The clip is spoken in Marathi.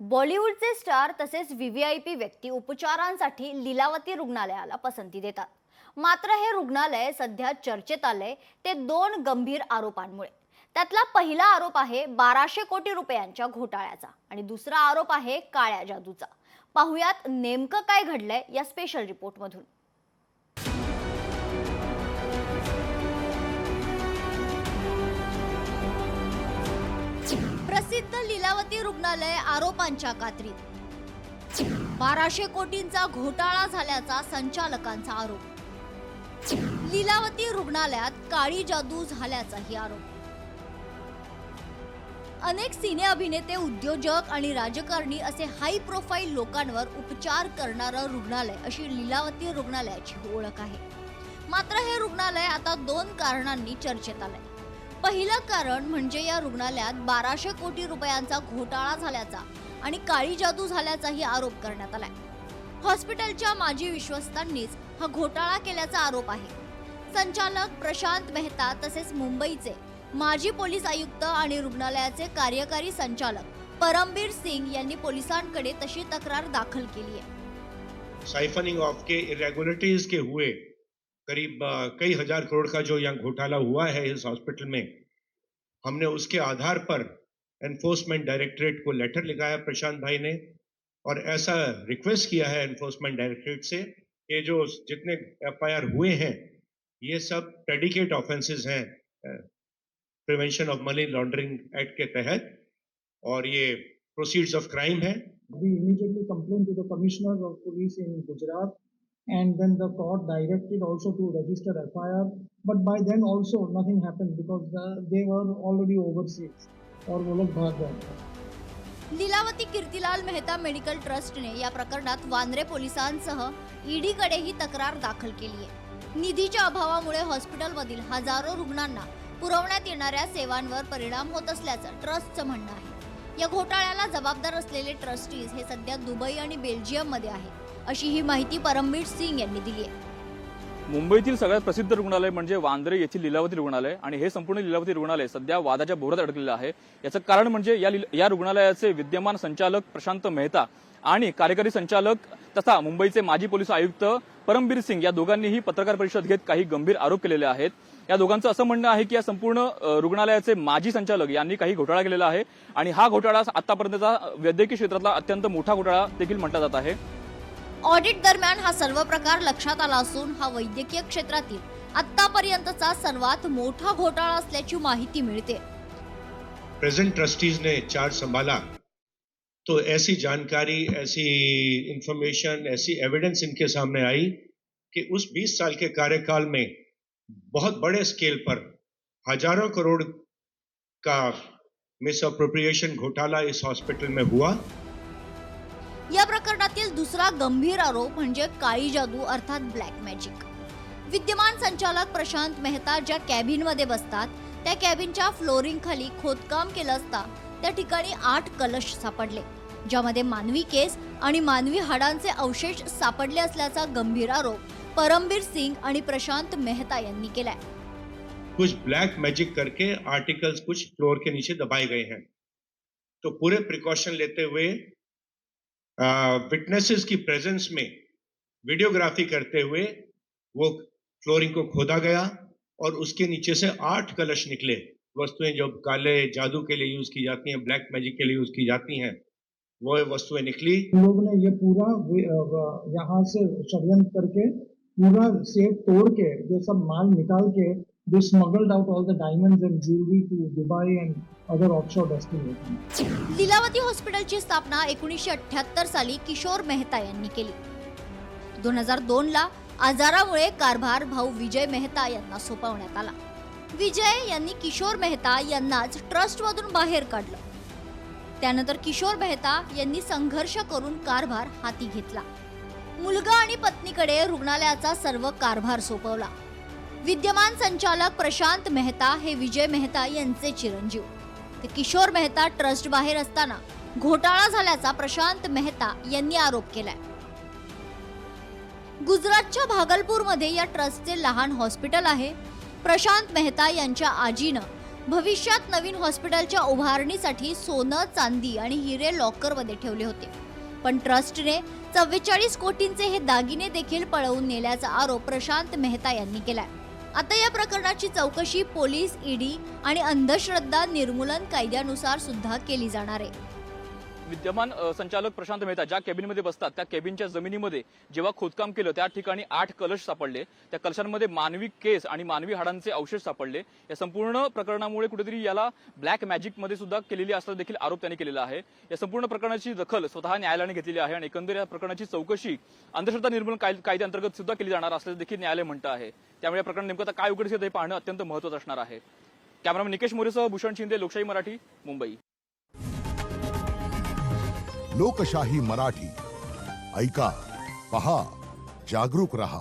बॉलिवूडचे स्टार तसेच व्हीव्हीआयपी व्यक्ती उपचारांसाठी लीलावती रुग्णालयाला पसंती देतात. मात्र हे रुग्णालय सध्या चर्चेत आलंय ते दोन गंभीर आरोपांमुळे. त्यातला पहिला आरोप आहे 1200 कोटी रुपयांच्या घोटाळ्याचा आणि दुसरा आरोप आहे काळ्या जादूचा. पाहुयात नेमकं काय घडलंय या स्पेशल रिपोर्टमधून. प्रसिद्ध लीलावती रुग्णालय आरोपांच्या कात्रीत. 1200 कोटींचा घोटाळा झाल्याचा संचालकांचा आरोप. लीलावती रुग्णालयात काळी जादू झाल्याचाही आरोप. अनेक सिने अभिनेते, उद्योजक आणि राजकारणी असे हाय प्रोफाईल लोकांवर उपचार करणारं रुग्णालय अशी लीलावती रुग्णालयाची ओळख आहे. मात्र हे रुग्णालय आता दोन कारणांनी चर्चेत आलंय. पहिलं कारण म्हणजे या रुग्णालयात 1200 कोटी रुपयांचा घोटाळा झाल्याचा आणि काळी जादू झाल्याचाही आरोप करण्यात आलाय. हॉस्पिटलच्या माजी विश्वस्तांनीच हा घोटाळा केल्याचा आरोप आहे. संचालक प्रशांत मेहता तसेच मुंबईचे माजी पोलीस आयुक्त आणि रुग्णालयाचे कार्यकारी संचालक परमबीर सिंग यांनी पोलिसांकडे तशी तक्रार दाखल केली आहे. साइफनिंग ऑफ के इरेगुलरिटीज के हुए करीब कई हजार करोड़ का जो यहाँ घोटाला हुआ है इस हॉस्पिटल में, हमने उसके आधार पर एनफोर्समेंट डायरेक्टरेट को लेटर लिखाया प्रशांत भाई ने, और ऐसा रिक्वेस्ट किया है एनफोर्समेंट डायरेक्टरेट से कि जो जितने एफआईआर हुए हैं ये सब प्रेडिकेट ऑफेंसेस हैं prevention of money laundering act के तहत, और ये प्रोसीड्स ऑफ क्राइम है. We immediately complained to the Commissioner of Police in Gujarat, and then the court directed also to register FIR, but by then also nothing happened because they were already overseas और वो लोग भाग गए. लीलावती कीर्तिलाल मेहता मेडिकल ट्रस्टने या प्रकरणात वांद्रे पोलिसांसह ईडीकडेही तक्रार दाखल केली आहे. निधीच्या अभावामुळे हॉस्पिटलमधील हजारो रुग्णांना पुरवण्यात येणाऱ्या सेवांवर परिणाम होत असल्याचं ट्रस्टचं म्हणणं आहे. या घोटाळ्याला जबाबदार असलेले ट्रस्टीज हे सध्या दुबई आणि बेल्जियम मध्ये आहेत, अशी ही माहिती परमबीर सिंग यांनी दिली आहे. मुंबईतील सगळ्यात प्रसिद्ध रुग्णालय म्हणजे वांद्रे येथील लीलावती रुग्णालय, आणि हे संपूर्ण लीलावती रुग्णालय सध्या वादाच्या भोवऱ्यात अडकलेलं आहे. याचं कारण म्हणजे या रुग्णालयाचे विद्यमान संचालक प्रशांत मेहता आणि कार्यकारी संचालक तथा मुंबईचे माजी पोलीस आयुक्त परमबीर सिंग या दोघांनीही पत्रकार परिषद घेत काही गंभीर आरोप केलेले आहेत. या दोघांचं असं म्हणणं आहे की या संपूर्ण रुग्णालयाचे माजी संचालक यांनी काही घोटाळा केलेला आहे, आणि हा घोटाळा आतापर्यंतचा वैद्यकीय क्षेत्रातला अत्यंत मोठा घोटाळा देखील म्हटला जात आहे. ऑडिट दरम्यान हा सर्व प्रकार लक्षात आला असून हा वैद्यकीय क्षेत्रातील आतापर्यंतचा सर्वात मोठा घोटाळा असल्याची माहिती मिळते. प्रेजेंट ट्रस्टीज ने चार्ज संभाला तो ऐसी जानकारी, ऐसी इंफॉर्मेशन, ऐसी एविडेंस इनके सामने आई कि उस 20 साल के कार्यकाल में बहुत बड़े स्केल पर हजारों करोड़ का मिस अप्रोप्रिएशन घोटाला इस हॉस्पिटल में हुआ. या प्रकरणातील दुसरा गंभीर आरोप म्हणजे काळी जादू अर्थात ब्लॅक मॅजिक. विद्यमान संचालक प्रशांत मेहता ज्या कॅबिनमध्ये बसतात त्या कॅबिनच्या फ्लोरिंग खाली खोदकाम केलं असता त्या ठिकाणी 8 कलश सापडले, ज्यामध्ये मानवी केस आणि मानवी हाडांचे अवशेष सापडले असल्याचा गंभीर आरोप परमबीर सिंग आणि प्रशांत मेहता यांनी केलाय. कुछ ब्लैक मैजिक करके आर्टिकल्स कुछ फ्लोर के नीचे दबाए गए हैं. तो पूरे प्रिकॉशन लेते हुए विटनेसेस की प्रेजेंस में वीडियोग्राफी करते हुए वो फ्लोरिंग को खोदा गया और उसके नीचे से 8 कलश निकले. वस्तुएं जो काले जादू के लिए यूज की जाती हैं, ब्लैक मैजिक के लिए यूज की जाती हैं, वो वस्तुएं निकली. लोग ने ये पूरा यहाँ से षड्यंत्र करके पूरा सेफ तोड़ के ये सब माल निकाल के they smuggled out all the diamonds and jewelry to Dubai and other offshore destinations. Lilavati हॉस्पिटलची स्थापना 1978 साली किशोर मेहता यांनी केली. 2002 ला आजारामुळे कारभार भाऊ विजय मेहता यांना सोपवण्यात आला. विजय यांनी किशोर मेहता यांनाच ट्रस्टमधून बाहेर काढलं. त्यानंतर किशोर मेहता यांनी संघर्ष करून कारभार हाती घेतला. मुलगा आणि पत्नीकडे रुग्णालयाचा सर्व कारभार सोपवला. विद्यमान संचालक प्रशांत मेहता हे विजय मेहता यांचे चिरंजीव. ते किशोर मेहता ट्रस्ट बाहेर असताना घोटाळा झाल्याचा प्रशांत मेहता यांनी आरोप केलाय. गुजरातच्या भागलपूरमध्ये या ट्रस्टचे लहान हॉस्पिटल आहे. प्रशांत मेहता यांच्या आजीनं भविष्यात नवीन हॉस्पिटलच्या उभारणीसाठी सोनं, चांदी आणि हिरे लॉकरमध्ये ठेवले होते. पण ट्रस्टने 44 कोटींचे हे दागिने देखील पळवून नेल्याचा आरोप प्रशांत मेहता यांनी केलाय. आता या प्रकरणाची चौकशी पोलीस, ईडी आणि अंधश्रद्धा निर्मूलन कायद्यानुसार सुद्धा केली जाणार आहे. विद्यमान संचालक प्रशांत मेहता ज्या केबिनमध्ये बसतात त्या केबिनच्या जमिनीमध्ये जेव्हा खोदकाम केलं त्या ठिकाणी 8 कलश सापडले. त्या कलशांमध्ये मानवी केस आणि मानवी हाडांचे अवशेष सापडले. या संपूर्ण प्रकरणामुळे कुठेतरी याला ब्लॅक मॅजिक मध्ये सुद्धा केलेली असल्याचा देखील आरोप त्यांनी केलेला आहे. या संपूर्ण प्रकरणाची दखल स्वतः न्यायालयाने घेतलेली आहे आणि एकंदर या प्रकरणाची चौकशी अंधश्रद्धा निर्मूलन कायद्याअंतर्गत सुद्धा केली जाणार असल्याचं देखील न्यायालय म्हणतं आहे. त्यामुळे या प्रकरण नेमकं आता काय उघडकीस येतं हे पाहणं अत्यंत महत्त्वाचं असणार आहे. कॅमेरामन निकेश मोरेसह भूषण शिंदे, लोकशाही मराठी, मुंबई. लोकशाही मराठी ऐका, पहा, जागरूक रहा.